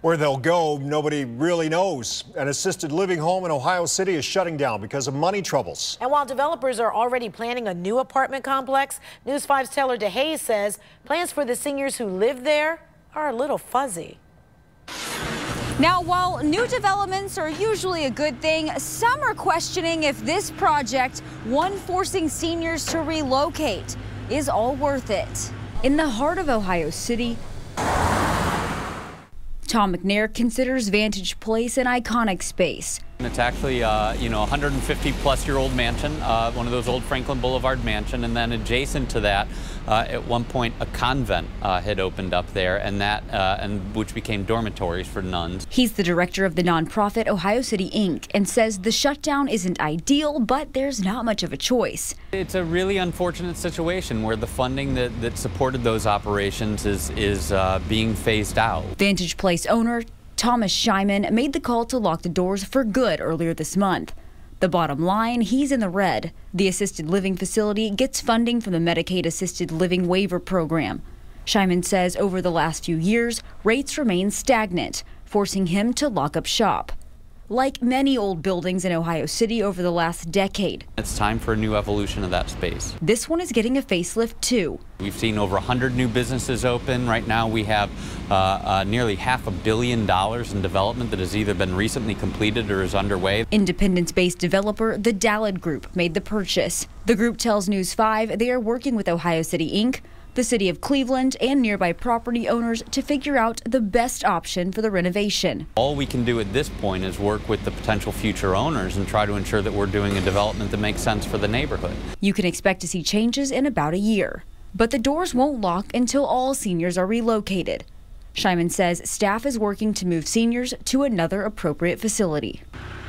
Where they'll go, nobody really knows. An assisted living home in Ohio City is shutting down because of money troubles. And while developers are already planning a new apartment complex, News 5's Taylor DeHaze says plans for the seniors who live there are a little fuzzy. Now, while new developments are usually a good thing, some are questioning if this project, one forcing seniors to relocate, is all worth it. In the heart of Ohio City, Tom McNair considers Vantage Place an iconic space. It's actually, a 150-plus-year-old mansion, one of those old Franklin Boulevard mansion, and then adjacent to that, at one point, a convent had opened up there, and which became dormitories for nuns. He's the director of the nonprofit Ohio City Inc. and says the shutdown isn't ideal, but there's not much of a choice. It's a really unfortunate situation where the funding that supported those operations is being phased out. Vantage Place owner Thomas Shyman made the call to lock the doors for good earlier this month. The bottom line, he's in the red. The assisted living facility gets funding from the Medicaid Assisted Living Waiver Program. Shyman says over the last few years, rates remain stagnant, forcing him to lock up shop. Like many old buildings in Ohio City over the last decade, it's time for a new evolution of that space. This one is getting a facelift too. We've seen over 100 new businesses open. Right now we have nearly $500 million in development that has either been recently completed or is underway. Independence-based developer the Dallad Group made the purchase. The group tells News 5 they are working with Ohio City Inc., the city of Cleveland, and nearby property owners to figure out the best option for the renovation. All we can do at this point is work with the potential future owners and try to ensure that we're doing a development that makes sense for the neighborhood. You can expect to see changes in about a year. But the doors won't lock until all seniors are relocated. Shyman says staff is working to move seniors to another appropriate facility.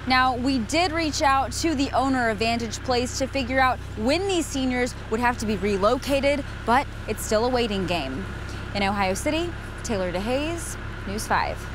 Now, we did reach out to the owner of Vantage Place to figure out when these seniors would have to be relocated, but it's still a waiting game. In Ohio City, Taylor DeHaze, News 5.